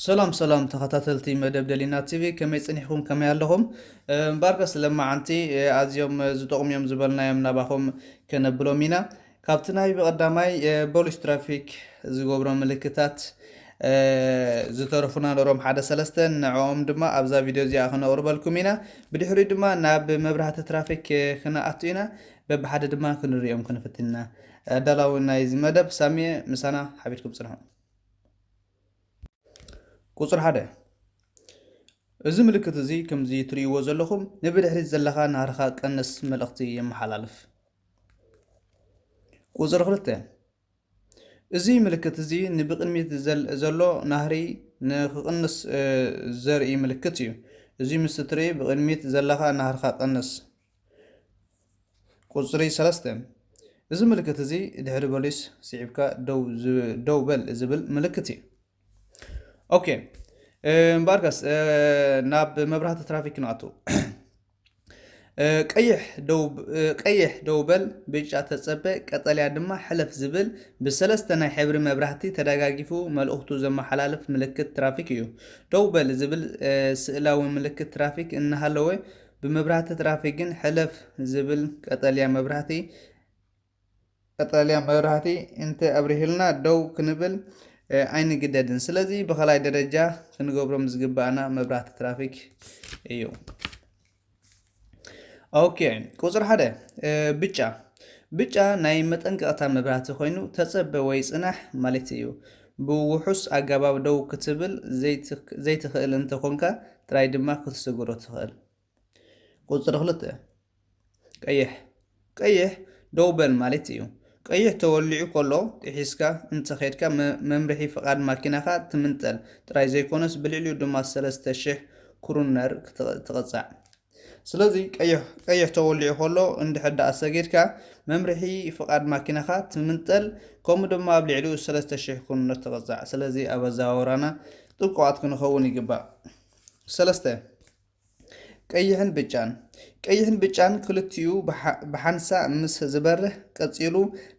سلام سلام تخطاتلتي مدب دلينا تيفي كما يصنحكم كما يالهم مباركس لما عنتي ازيوم زطقم يوم زبلنا يوم نباهم كنبلو مينا كابتناي بقداماي بوليس ترافيك زغبرو ملكتات زترفنا لروم حدا سلستن نعوم دما ابزا فيديو زي اخنا اوربلكم مينا بدحري دما ناب مبرهات ترافيك خنا اتينا ببحد دما كنريوم كنفتنا دلاونا يز مدب سامي مسانا حبيبكم صراحه ቁጽር 1 እዚ ምልክት እዚ ከምዚ ትሪእዎ ዘለኹም ንብድሕሪት ዘለኻ ናህርኻ ቀንስ መልእኽቲ የመሓላልፍ። ቁጽር 2 እዚ ምልክት እዚ ንብቅድሚት ዘሎ ናህሪ ንክቅንስ ዘርኢ ምልክት እዩ። እዚ ምስ ትርኢ ብቅድሚት ዘለኻ ናህርኻ ቀንስ። ቁጽሪ 3 እዚ ምልክት እዚ ድሕሪ ፖሊስ ስዒብካ ደው በል ዝብል ምልክት እዩ። اوكي مباركس ناب مبرهات ترافيك ناتو قيح دوبل بيجا تصبق قطليا دما حلف زبل بسلستنا حبر مبرهتي تدغاغيفو ملؤختو زما حلالف ملكت ترافيك يو دوبل زبل سئلاو ملكت ترافيك ان هالوي بمبرهات ترافيكن حلف زبل قطليا مبرهتي انت ابرهلنا دو كنبل አይን ግደድን ስለዚህ በخላይ ደረጃ ክንገብሮም ዝግባና መብራት ትራፊክ እዩ። ኦኬ ቁጽር 1 ብጫ ናይ መጠንቀቕታ መብራት ኮይኑ ተጸበ ወይ ጽናሕ ማለት እዩ። ብውሑስ አገባብ ደው ክትብል ዘይትኽእል እንተኾንካ ጥራይ ድማ ክትስግሮ ትኽእል። ቁጽር 2 ቀይሕ ደው በል ማለት እዩ። ቀይሕ ተወሊዑ ከሎ ጥሒስካ እንተኸድካ መምርሒ ፍቃድ ማኪናኻ ትምንጠል ጥራይ ዘይኮነስ ብልዕሊኡ ድማ 3000 ክሩነር ትቕጻዕ። ስለዚ ቀይሕ ተወሊዑ ከሎ እንድሕዳ ኣሰጊድካ መምርሒ ፍቃድ ማኪናኻ ትምንጠል ከምኡ ድማ ኣብ ልዕሊኡ 3000 ክሩነር ትቕጻዕ። ስለዚ ኣብ ኣዘዋውራና ጥንቁቃት ክንኸውን ይግባእ። 3 ቀይሕን ብጫን ክልቲኡ ብሓንሳ ምስ ዝበርህ ቀፂሉ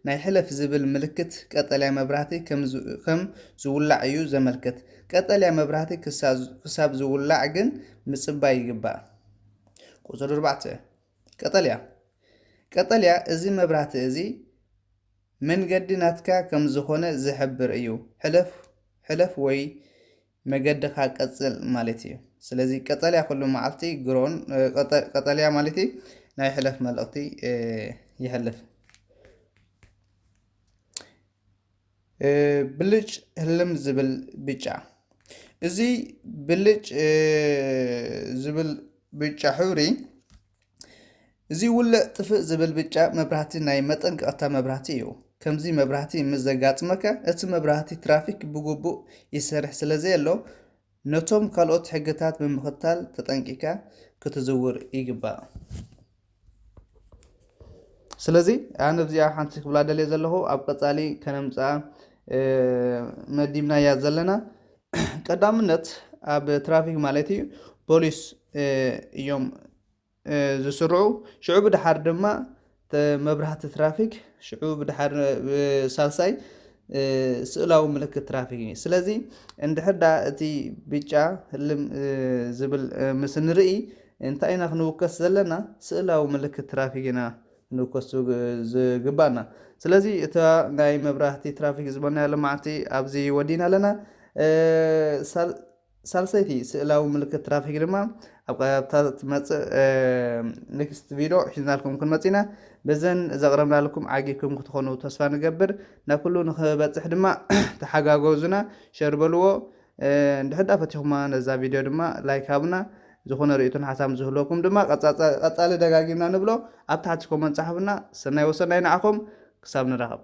ናይ ሕለፍ ዝብል ምልክት ቀጠልያ መብራህቲ ከም ዝውላዕ እዩ ዘመልክት። ቀጠልያ መብራህቲ ክሳብ ዝውላዕ ግን ምጽባይ ይግባእ። ቁጽር 4 ቀጠልያ እዚ መብራህቲ እዚ መንገዲ ናትካ ከም ዝኾነ ዝሕብር እዩ። ሕለፍ ወይ መገድኻ ቀጽል ማለት እዩ። ስለዚህ ቀጠልያ ኩሉ መዓልቲ ግሮን ቀጠልያ ማለት ናይ ሕለፍ መልእኽቲ ይሕልፍ። ብልጭ ህልም ዝብል ብጫ እዚ ብልጭ ዝብል ብጫ ሕብሪ እዚ ውልዕ ጥፍእ ዝብል ብጫ መብራህቲ ናይ መጠንቀቕታ መብራህቲ እዩ። ከምዚ መብራህቲ ምስ ዘጋጥመካ እቲ መብራህቲ ትራፊክ ብግቡእ ይሰርሕ ስለዘሎ ነቶም ካልኦት ሕግታት ብምኽታል ተጠንቂካ ክትዝውር ይግባእ። ስለዚ ኣነ ብዚኣ ሓንቲ ክብላ ደልየ ዘለኹ ኣብ ቀጻሊ ከነምፃ መዲብናያ ዘለና ቀዳምነት ኣብ ትራፊክ ማለት እዩ ፖሊስ እዮም ዝስርዑ። ሽዑ ብድሓር ድማ መብራህቲ ትራፊክ ሽዑ ብድሓር ሳልሳይ ስእላዊ ምልክት ትራፊክ እዩ። ስለዚ እንድሕዳ እቲ ብጫ ህልም ዝብል ምስ ንርኢ እንታይ ኢና ክንውከስ ዘለና ስእላዊ ምልክት ትራፊክ ኢና ንውከስ ዝግባእና። ስለዚ እታ ናይ መብራህቲ ትራፊክ ዝበናያ ልምዓቲ ኣብዚ ወዲና ኣለና። ሳልሰይቲ ስእላዊ ምልክት ትራፊክ ድማ ኣብ ቀረብታ ትመጽእ ኔክስት ቪድዮ ሒዝናልኩም ክንመጽ ኢና። በዘን ዘቕረብናልኩም ዓጊብኩም ክትኾኑ ተስፋ ንገብር። ናብ ኩሉ ንኽበጽሕ ድማ ተሓጋገዙና ሸር በልዎ። እንድሕዳ ፈቲኹማ ነዛ ቪድዮ ድማ ላይክ ሃቡና። ዝኾነ ርእይቶን ሓሳብ ዝህልወኩም ድማ ቀጻሊ ደጋጊምና ንብሎ ኣብ ታሕቲ ኮመንት ጻሕፉና። ሰናይ ወሰናይ ንዓኹም ክሳብ ንራኸብ።